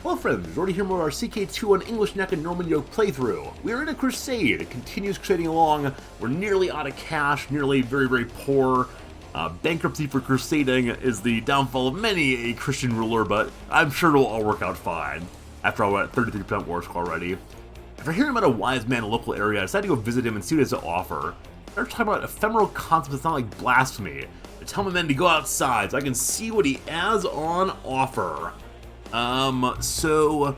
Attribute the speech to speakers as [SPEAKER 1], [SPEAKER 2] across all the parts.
[SPEAKER 1] Hello friends, we're already here more of our CK2 on English Neck and Norman Yoke playthrough. We are in a Crusade, it continues crusading along, we're nearly out of cash, nearly very poor. Bankruptcy for crusading is the downfall of many a Christian ruler, but I'm sure it'll all work out fine. After all, we're at 33% war score already. After hearing about a wise man in a local area, I decided to go visit him and see what he has to offer. They're talking about ephemeral concepts that sound like blasphemy. I tell my men to go outside so I can see what he has on offer. So,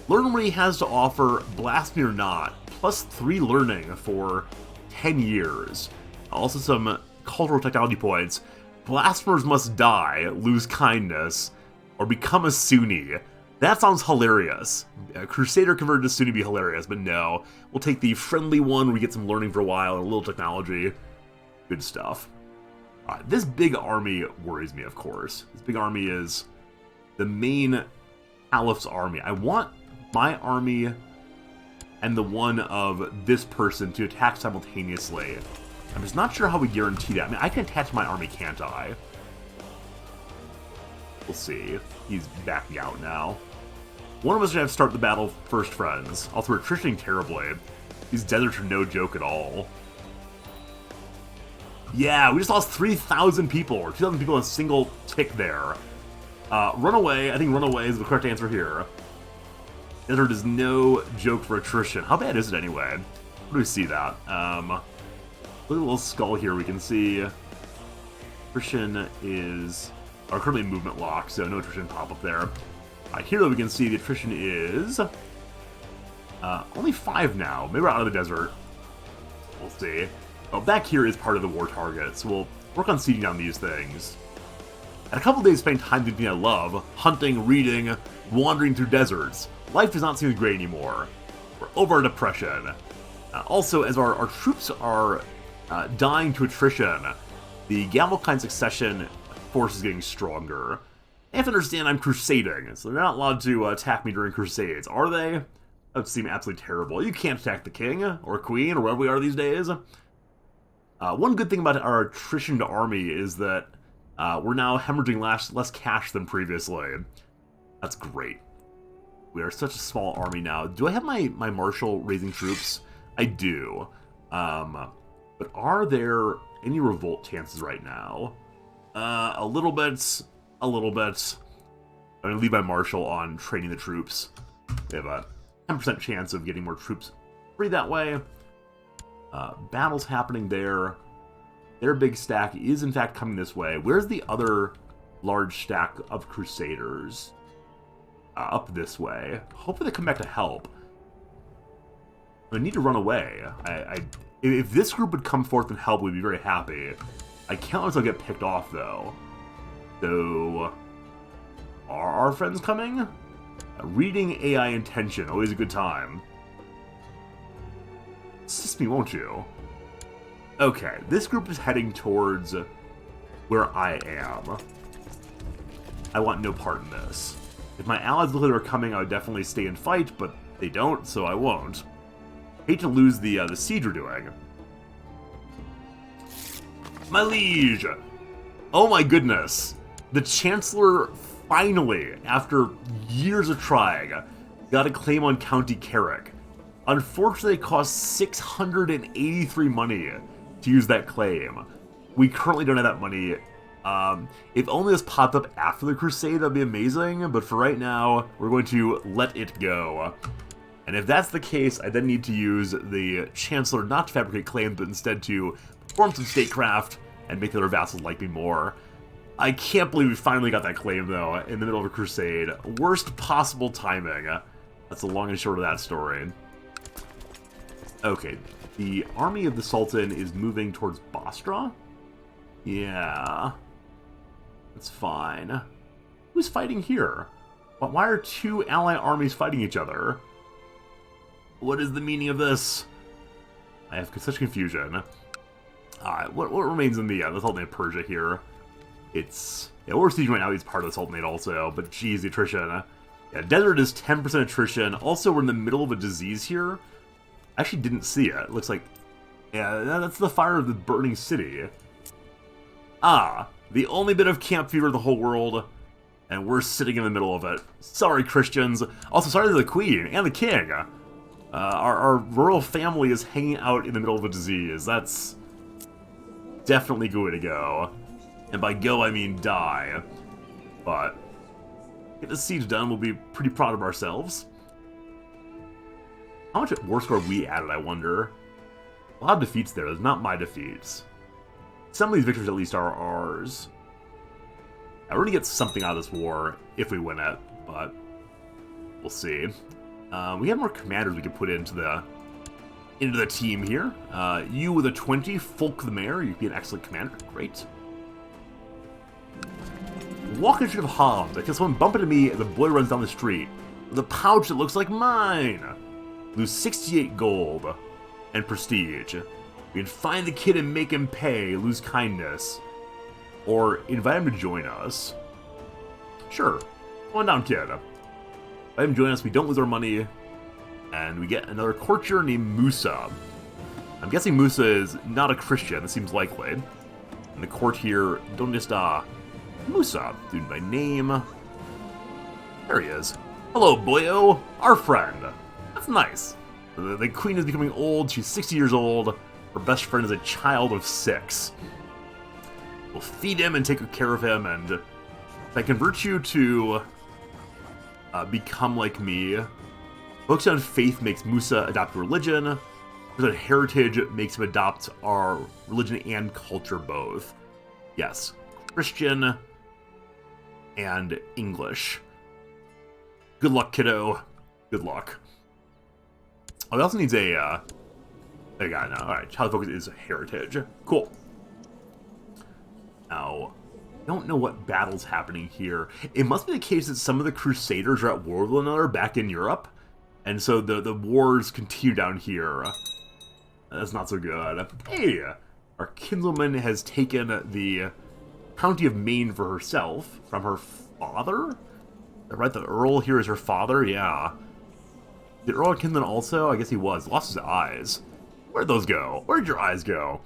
[SPEAKER 1] learn what he has to offer, blasphemy or not, plus 3 learning for 10 years. Also some cultural technology points. Blasphemers must die, lose kindness, or become a Sunni. That sounds hilarious. Crusader converted to Sunni would be hilarious, but no. We'll take the friendly one where we get some learning for a while and a little technology. Good stuff. This big army worries me, of course. This big army is the main Caliph's army. I want my army and the one of this person to attack simultaneously. I'm just not sure how we guarantee that. I mean, I can attach my army, can't I? We'll see. He's backing out now. One of us should have to start the battle first, friends. Also, we're attritioning terribly. These deserts are no joke at all. Yeah, we just lost 3,000 people, or 2,000 people in a single tick there. Runaway, I think runaway is the correct answer here. Desert is no joke for attrition. How bad is it anyway? Where do we see that? Look at a little skull here, we can see attrition is currently movement lock, so no attrition pop up there. Here though we can see the attrition is only 5 now. Maybe we're out of the desert. We'll see. Oh, back here is part of the war target, so we'll work on sieging down these things. And a couple days spending time doing things I love, hunting, reading, wandering through deserts. Life does not seem great anymore. We're over depression. Also, as our troops are dying to attrition, the Gavelkind succession force is getting stronger. They have to understand I'm crusading, so they're not allowed to attack me during crusades, are they? That would seem absolutely terrible. You can't attack the king, or queen, or wherever we are these days. One good thing about our attrition to army is that we're now hemorrhaging less cash than previously. That's great. We are such a small army now. Do I have my marshal raising troops? I do. But are there any revolt chances right now? A little bit. I'm going to leave my marshal on training the troops. We have a 10% chance of getting more troops free that way. Battles happening there. Their big stack is in fact coming this way. Where's the other large stack of Crusaders? Up this way. Hopefully they come back to help. I need to run away. If this group would come forth and help, we'd be very happy. I can't let myself get picked off, though. So, are our friends coming? Reading AI intention, always a good time. Assist me, won't you? Okay, this group is heading towards where I am. I want no part in this. If my allies look like they're coming, I would definitely stay and fight, but they don't, so I won't. Hate to lose the siege we're doing. My liege! Oh my goodness! The Chancellor finally, after years of trying, got a claim on County Carrick. Unfortunately, it costs 683 money to use that claim. We currently don't have that money. If only this popped up after the Crusade, that'd be amazing, but for right now, we're going to let it go. And if that's the case, I then need to use the Chancellor not to fabricate claims, but instead to perform some statecraft and make the other vassals like me more. I can't believe we finally got that claim, though, in the middle of a crusade. Worst possible timing. That's the long and short of that story. Okay, the army of the Sultan is moving towards Basra? Yeah. That's fine. Who's fighting here? Why are 2 ally armies fighting each other? What is the meaning of this? I have such confusion. Alright, what remains in the Sultanate of Persia here? It's... Yeah, we're sieging right now, he's part of the Sultanate also, but geez, the attrition. Yeah, desert is 10% attrition. Also, we're in the middle of a disease here. I actually didn't see it. It looks like... Yeah, that's the fire of the burning city. Ah, the only bit of camp fever in the whole world. And we're sitting in the middle of it. Sorry, Christians. Also, sorry to the Queen and the King. Our royal family is hanging out in the middle of a disease. That's definitely a good way to go. And by go, I mean die. But get the siege done, we'll be pretty proud of ourselves. How much war score we added, I wonder? A lot of defeats there. There's not my defeats. Some of these victories at least are ours. We're going to get something out of this war if we win it, but we'll see. We have more commanders we can put into the team here. You with a 20, Folk the Mayor. You'd be an excellent commander. Great. Walking street of Hobbs. I kill someone bump into me as a boy runs down the street with a pouch that looks like mine. Lose 68 gold and prestige. We can find the kid and make him pay. Lose kindness. Or invite him to join us. Sure. Come on down, kid. Invite him to join us, we don't lose our money. And we get another courtier named Musa. I'm guessing Musa is not a Christian, that seems likely. And the court here, don't just, Musa, dude by name. There he is. Hello, boyo. Our friend. That's nice. The queen is becoming old, she's 60 years old. Her best friend is a child of 6. We'll feed him and take care of him, and if I convert you to become like me, Focus on Faith makes Musa adopt religion, Focus on Heritage makes him adopt our religion and culture both. Yes, Christian and English. Good luck, kiddo. Good luck. Oh, he also needs a, I got it now. Alright, child focus is Heritage. Cool. Now, I don't know what battle's happening here. It must be the case that some of the Crusaders are at war with one another back in Europe. And so the wars continue down here. That's not so good. Hey! Our kinswoman has taken the county of Maine for herself from her father? Right, the Earl here is her father? Yeah. The Earl of Kinsman also? I guess he was. Lost his eyes. Where'd those go? Where'd your eyes go?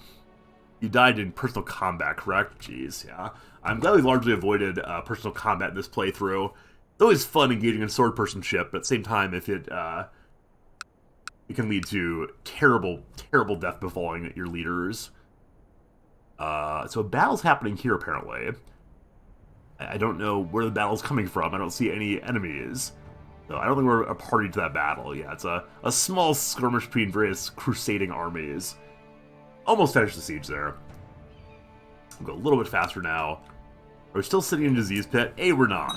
[SPEAKER 1] You died in personal combat, correct? Jeez, yeah. I'm glad we largely avoided personal combat in this playthrough. It's always fun engaging in sword personship, but at the same time, if it can lead to terrible, terrible death befalling your leaders. So a battle's happening here, apparently. I don't know where the battle's coming from. I don't see any enemies. So I don't think we're a party to that battle. Yeah, it's a small skirmish between various crusading armies. Almost finished the siege there. We'll go a little bit faster now. Are we still sitting in Disease Pit? Hey, we're not.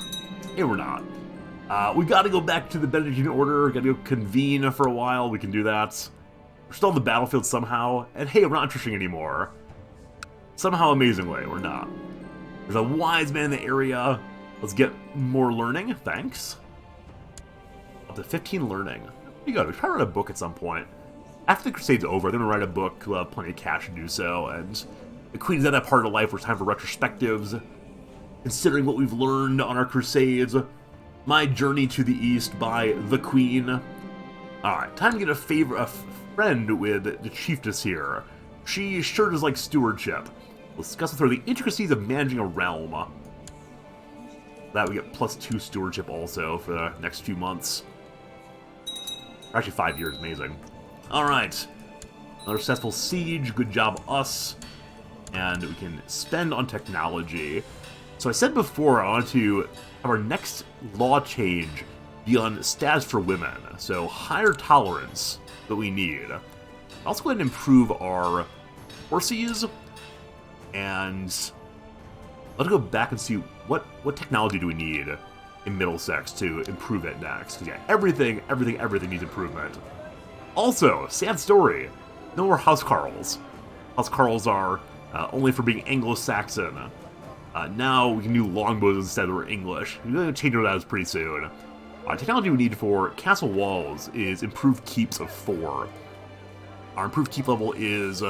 [SPEAKER 1] Hey, we're not. We gotta go back to the Benedictine Order. Gotta go convene for a while. We can do that. We're still on the battlefield somehow. And hey, we're not attrition anymore. Somehow, amazingly, we're not. There's a wise man in the area. Let's get more learning. Thanks. Up to 15 learning. Pretty good. We try to write a book at some point. After the Crusade's over, they're going to write a book. We'll have plenty of cash to do so. And the Queen's at that part of life where it's time for retrospectives. Considering what we've learned on our Crusades. My Journey to the East by the Queen. Alright, time to get a friend with the chiefess here. She sure does like stewardship. We'll discuss with her the intricacies of managing a realm. That we get +2 stewardship also for the next few months. Actually, 5 years, amazing. Alright. Another successful siege, good job us. And we can spend on technology. So I said before I wanted to have our next law change be on status for women. So higher tolerance that we need. I'll also go ahead and improve our horses. And let's go back and see what technology do we need in Middlesex to improve it next. Because yeah, everything needs improvement. Also, sad story, no more housecarls. Housecarls are only for being Anglo-Saxon. Now we can do longbows instead of English. We're going to change that pretty soon. Technology we need for castle walls is improved keeps of 4. Our improved keep level is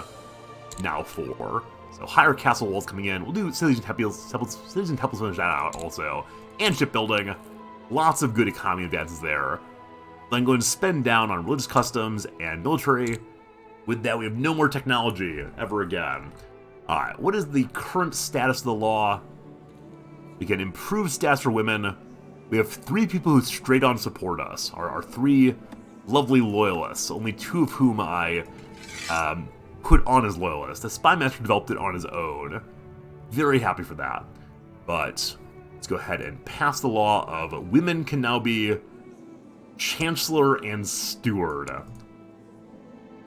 [SPEAKER 1] now 4. So higher castle walls coming in. We'll do cities and temples finish that out also. And shipbuilding. Lots of good economy advances there. Then going to spend down on religious customs and military. With that, we have no more technology ever again. Alright, what is the current status of the law? We can improve stats for women. We have 3 people who straight on support us. Our 3 lovely loyalists, only 2 of whom I put on as loyalists. The Spy Master developed it on his own. Very happy for that. But let's go ahead and pass the law of women can now be chancellor and steward.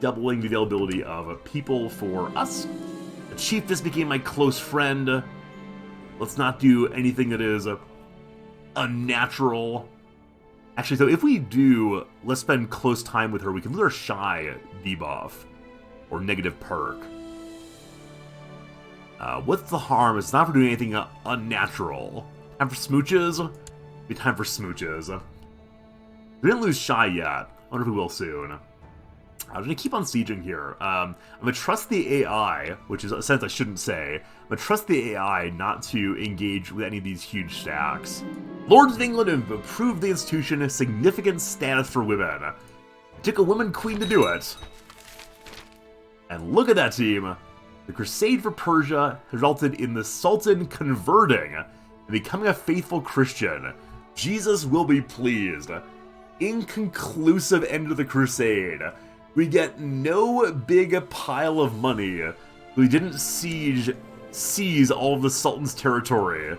[SPEAKER 1] Doubling the availability of people for us. The chief just became my close friend. Let's not do anything that is unnatural. Actually, so if we do, let's spend close time with her, we can lose our shy debuff. Or negative perk. What's the harm? It's not for doing anything unnatural. Time for smooches? Be time for smooches. We didn't lose shy yet. I wonder if we will soon. I'm going to keep on sieging here. I'm going to trust the AI, which is a sentence I shouldn't say. I'm going to trust the AI not to engage with any of these huge stacks. Lords of England have approved the institution significant status for women. It took a woman queen to do it. And look at that team. The Crusade for Persia has resulted in the Sultan converting and becoming a faithful Christian. Jesus will be pleased. Inconclusive end of the Crusade. We get no big pile of money. We didn't seize all of the Sultan's territory.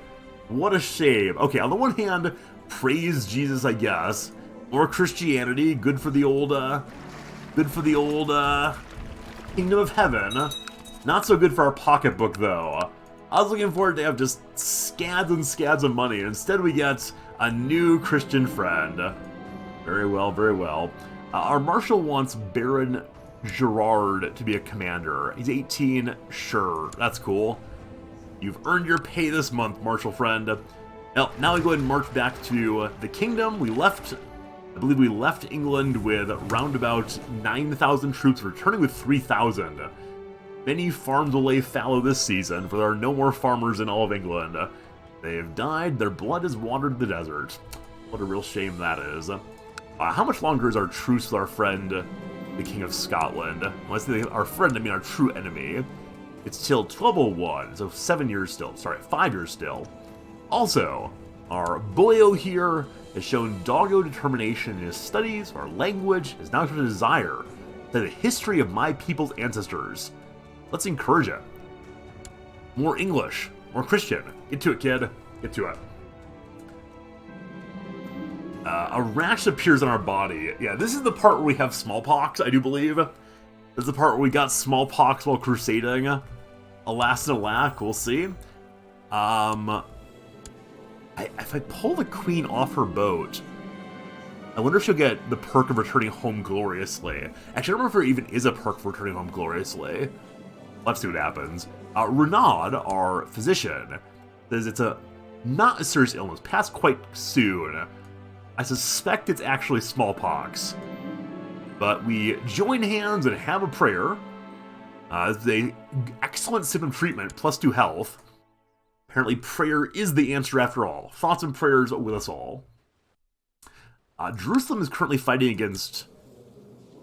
[SPEAKER 1] What a shame. Okay, on the one hand, praise Jesus, I guess. More Christianity, good for the old Kingdom of Heaven. Not so good for our pocketbook, though. I was looking forward to have just scads and scads of money. Instead, we get a new Christian friend. Very well, very well. Our Marshal wants Baron Gerard to be a commander. He's 18. Sure, that's cool. You've earned your pay this month, Marshal friend. Well, now we go ahead and march back to the kingdom. I believe we left England with roundabout 9,000 troops, returning with 3,000. Many farms will lay fallow this season, for there are no more farmers in all of England. They have died, their blood has wandered the desert. What a real shame that is. How much longer is our truce with our friend, the King of Scotland? When I say our friend, I mean our true enemy. It's till 1201, so 7 years still. Sorry, 5 years still. Also, our boyo here has shown doggo determination in his studies. Our language is now shown a desire to the history of my people's ancestors. Let's encourage it. More English, more Christian. Get to it, kid. Get to it. A rash appears on our body. Yeah, this is the part where we have smallpox, I do believe. This is the part where we got smallpox while crusading. Alas and alack, we'll see. If I pull the queen off her boat, I wonder if she'll get the perk of returning home gloriously. Actually, I don't remember if there even is a perk for returning home gloriously. Let's see what happens. Renaud, our physician, says it's not a serious illness, passed quite soon. I suspect it's actually smallpox. But we join hands and have a prayer. It's an excellent symptom treatment, +2 health. Apparently prayer is the answer after all. Thoughts and prayers with us all. Jerusalem is currently fighting against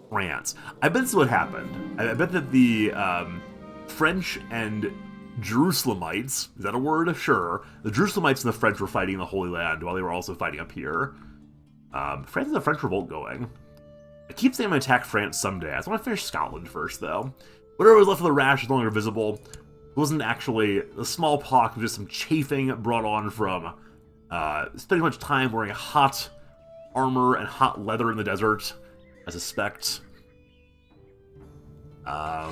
[SPEAKER 1] France. I bet this is what happened. I bet that the French and Jerusalemites, is that a word? Sure. The Jerusalemites and the French were fighting in the Holy Land while they were also fighting up here. France has a French revolt going. I keep saying I'm going to attack France someday. I just want to finish Scotland first, though. Whatever was left of the rash is no longer visible. It wasn't actually the smallpox, it was just some chafing brought on from spending much time wearing hot armor and hot leather in the desert, I suspect. I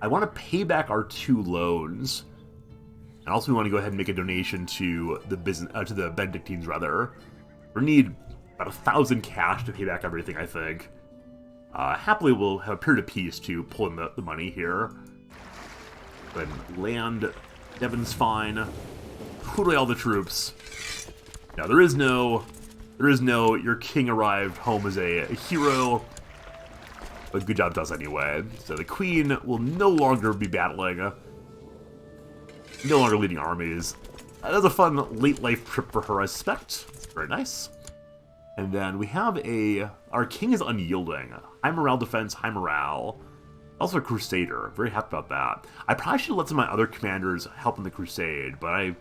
[SPEAKER 1] want to pay back our 2 loans. And also we want to go ahead and make a donation to the to the Benedictines, rather. We need about 1,000 cash to pay back everything, I think. Happily, we'll have a period of peace to pull in the money here. But land, Devon's fine. Put away all the troops. Now, there is no, your king arrived home as a hero. But good job to us anyway. So the queen will no longer be battling. No longer leading armies. That was a fun late life trip for her, I suspect. It's very nice. And then we have our king is unyielding. High morale defense, high morale. Also a Crusader. Very happy about that. I probably should have let some of my other commanders help in the Crusade, but I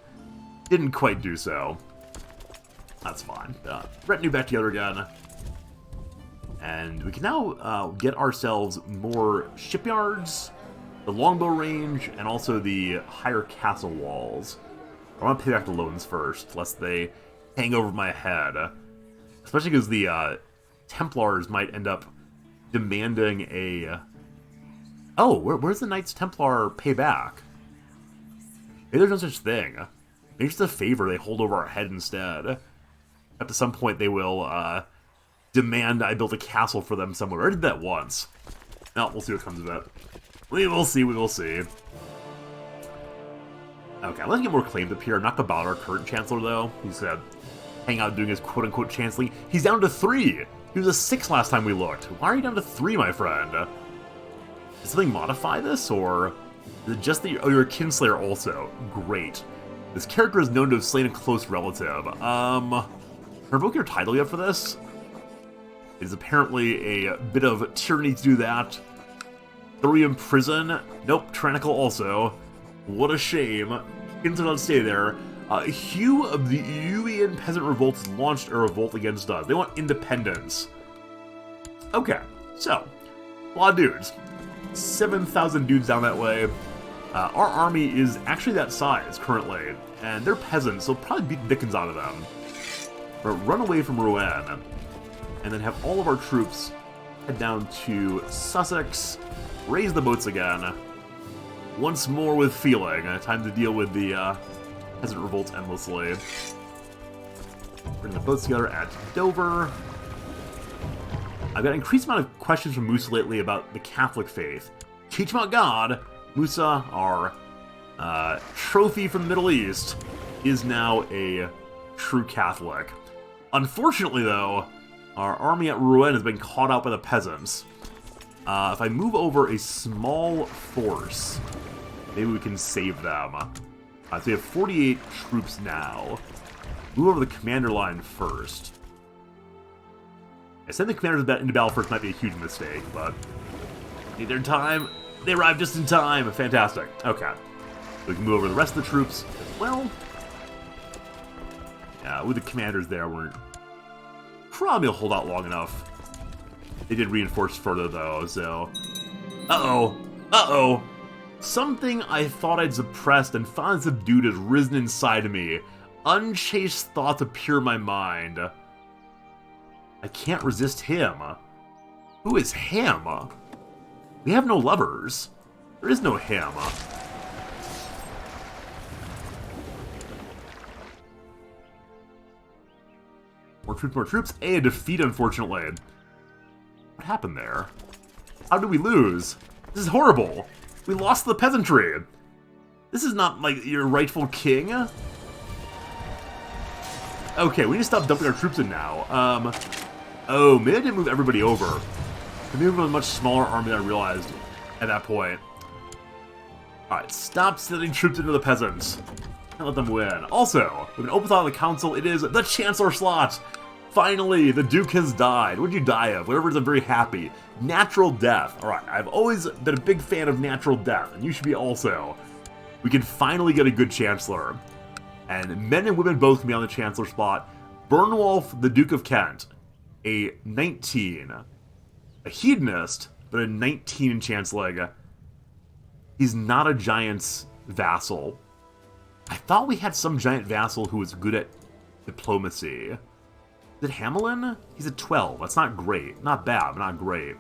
[SPEAKER 1] Didn't quite do so. That's fine. Retinue back together again. And we can now get ourselves more shipyards, the longbow range, and also the higher castle walls. I want to pay back the loans first, lest they hang over my head. Especially because the Templars might end up demanding a... Oh, where's the Knights Templar payback? Maybe there's no such thing. Maybe it's just a favor they hold over our head instead. Up to some point they will demand I build a castle for them somewhere. I did that once. No, we'll see what comes of it. We will see, we will see. Okay, let's get more claims up here. Not about our current chancellor, though. He's hang out doing his quote-unquote chancelling. He's down to 3! He was a 6 last time we looked. Why are you down to 3, my friend? Did something modify this, or... Is it just that oh, you're a kinslayer also? Great. This character is known to have slain a close relative. Revoke your title yet for this? It is apparently a bit of tyranny to do that. Throw you in prison? Nope, tyrannical also. What a shame. Kinslayer don't stay there. Hugh of the Yuian Peasant Revolt has launched a revolt against us. They want independence. Okay, so, a lot of dudes. 7,000 dudes down that way. Our army is actually that size currently, and they're peasants, so we'll probably beat the dickens out of them. But run away from Rouen, and then have all of our troops head down to Sussex, raise the boats again. Once more with feeling. Time to deal with the peasant revolts endlessly. Bring the boats together at Dover. I've got an increased amount of questions from Musa lately about the Catholic faith. Teach about God. Musa, our trophy from the Middle East, is now a true Catholic. Unfortunately, though, our army at Rouen has been caught out by the peasants. If I move over a small force, maybe we can save them. So we have 48 troops now. Move over the commander line first. I send the commanders into battle first might be a huge mistake, but need their time. They arrived just in time. Fantastic. Okay. We can move over the rest of the troops as well. Yeah, with the commanders there, we're probably will hold out long enough. They did reinforce further, though, so... Uh-oh. Uh-oh. Something I thought I'd suppressed and finally subdued has risen inside of me. Unchaste thoughts appear in my mind. I can't resist him. Who is him? We have no lovers. There is no him. More troops, more troops. A defeat, unfortunately. What happened there? How did we lose? This is horrible. We lost the peasantry. This is not, like, your rightful king. Okay, we need to stop dumping our troops in now. Oh, maybe I didn't move everybody over. Maybe we have a much smaller army than I realized at that point. Alright, stop sending troops into the peasants. And let them win. Also, with an open thought of the council, it is the chancellor slot. Finally, the duke has died. What did you die of? Whatever it is, I'm very happy. Natural death. Alright, I've always been a big fan of natural death, and you should be also. We can finally get a good chancellor. And men and women both can be on the chancellor spot. Bernwulf, the Duke of Kent, a 19. A hedonist, but a 19 in chancelling. He's not a giant's vassal. I thought we had some giant vassal who was good at diplomacy. Is it Hamelin? He's a 12. That's not great. Not bad, but not great.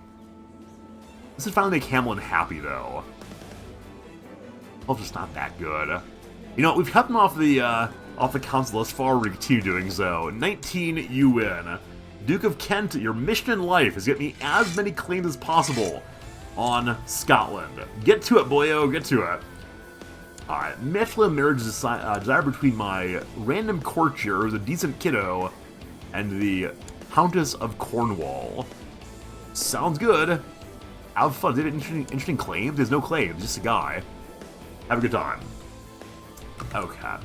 [SPEAKER 1] This would finally make Hamelin happy, though. 12's just not that good. You know, we've cut them off the council as far as we continue doing so. 19, you win. Duke of Kent, your mission in life is get me as many claims as possible on Scotland. Get to it, boyo, get to it. Alright, matchly marriage is desire between my random courtier, who's a decent kiddo, and the Countess of Cornwall. Sounds good. Have fun. Is it interesting claims? There's no claims, just a guy. Have a good time. Okay.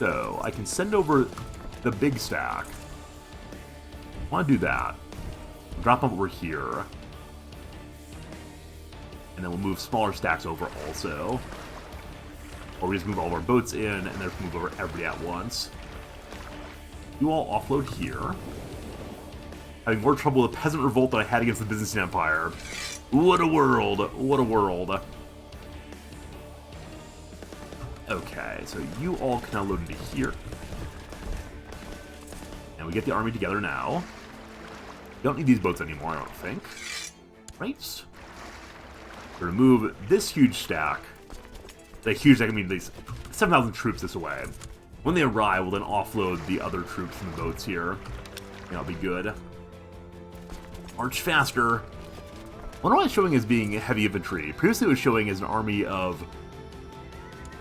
[SPEAKER 1] So, I can send over the big stack. I want to do that. Drop them over here. And then we'll move smaller stacks over also. Or we just move all of our boats in and then move over everybody at once. You all offload here. Having more trouble with the peasant revolt than I had against the Byzantine Empire. What a world. What a world. Okay, so you all can now load into here. And we get the army together now. Don't need these boats anymore, I don't think. Right? We're going to move this huge stack. The huge stack, I mean, these 7,000 troops this way. When they arrive, we'll then offload the other troops from the boats here. That'll be good. March faster. What am I showing as being heavy infantry? Previously it was showing as an army of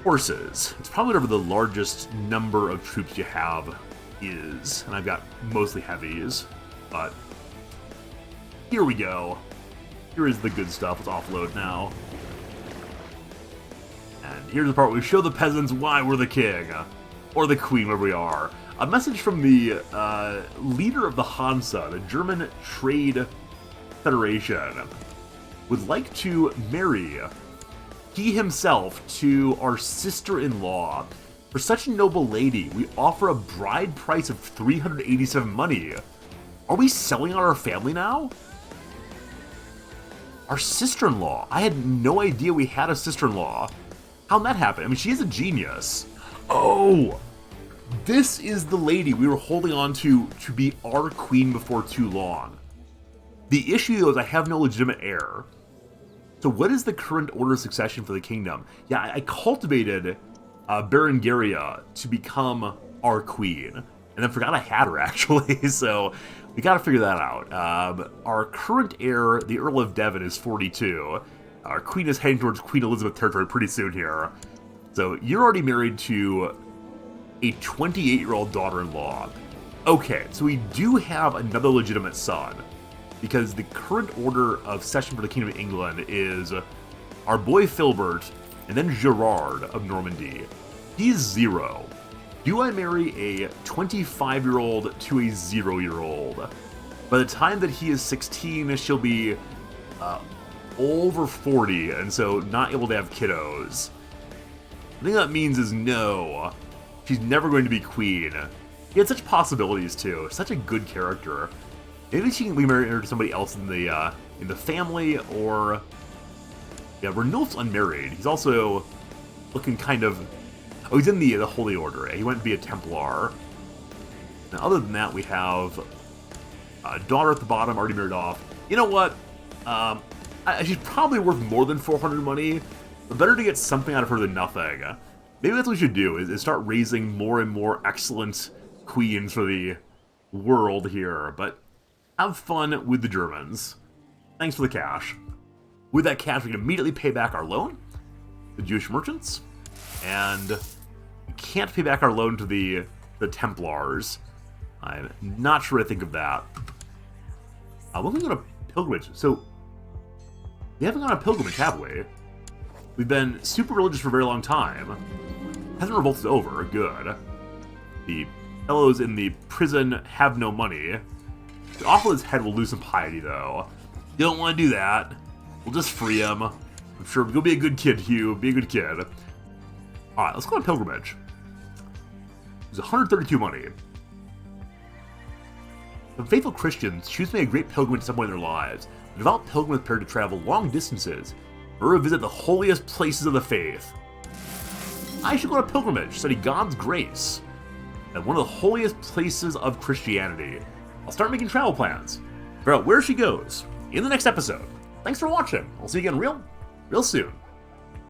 [SPEAKER 1] horses. It's probably whatever the largest number of troops you have is. And I've got mostly heavies. But here we go. Here is the good stuff. Let's offload now. And here's the part where we show the peasants why we're the king. Or the queen, wherever we are. A message from the leader of the Hansa, the German Trade Federation, would like to marry he himself to our sister-in-law. For such a noble lady, we offer a bride price of 387 money. Are we selling out our family now? Our sister-in-law. I had no idea we had a sister-in-law. How'd that happen? I mean, she is a genius. Oh! This is the lady we were holding on to be our queen before too long. The issue, though, is I have no legitimate heir. So what is the current order of succession for the kingdom? Yeah, I cultivated Berengaria to become our queen. And then forgot I had her, actually. So we got to figure that out. Our current heir, the Earl of Devon, is 42. Our queen is heading towards Queen Elizabeth territory pretty soon here. So you're already married to a 28-year-old daughter-in-law. Okay, so we do have another legitimate son, because the current order of succession for the Kingdom of England is our boy Filbert, and then Gerard of Normandy. He's 0. Do I marry a 25-year-old to a 0-year-old? By the time that he is 16, she'll be over 40, and so not able to have kiddos. The thing that means is no. She's never going to be queen. He had such possibilities too. Such a good character. Maybe she can marry her to somebody else in the family, or yeah, Renulf's unmarried. He's also looking kind of. Oh, he's in the Holy Order. He went to be a Templar. Now, other than that, we have a daughter at the bottom, already married off. You know what? She's probably worth more than 400 money. But better to get something out of her than nothing. Maybe that's what we should do, is start raising more and more excellent queens for the world here. But have fun with the Germans. Thanks for the cash. With that cash, we can immediately pay back our loan, the Jewish merchants, and we can't pay back our loan to the Templars. I'm not sure what I think of that. When we go to pilgrimage, so we haven't gone on a pilgrimage, have we? We've been super religious for a very long time. Peasant revolt is over, good. The fellows in the prison have no money. The off his head will lose some piety, though. You don't want to do that. We'll just free him. I'm sure. Go be a good kid, Hugh. Be a good kid. Alright, let's go on pilgrimage. There's 132 money. The faithful Christians choose to make a great pilgrimage at some point in their lives. The devout pilgrim is prepared to travel long distances or visit the holiest places of the faith. I should go on a pilgrimage, study God's grace at one of the holiest places of Christianity. I'll start making travel plans. Figure out where she goes in the next episode. Thanks for watching. I'll see you again real soon.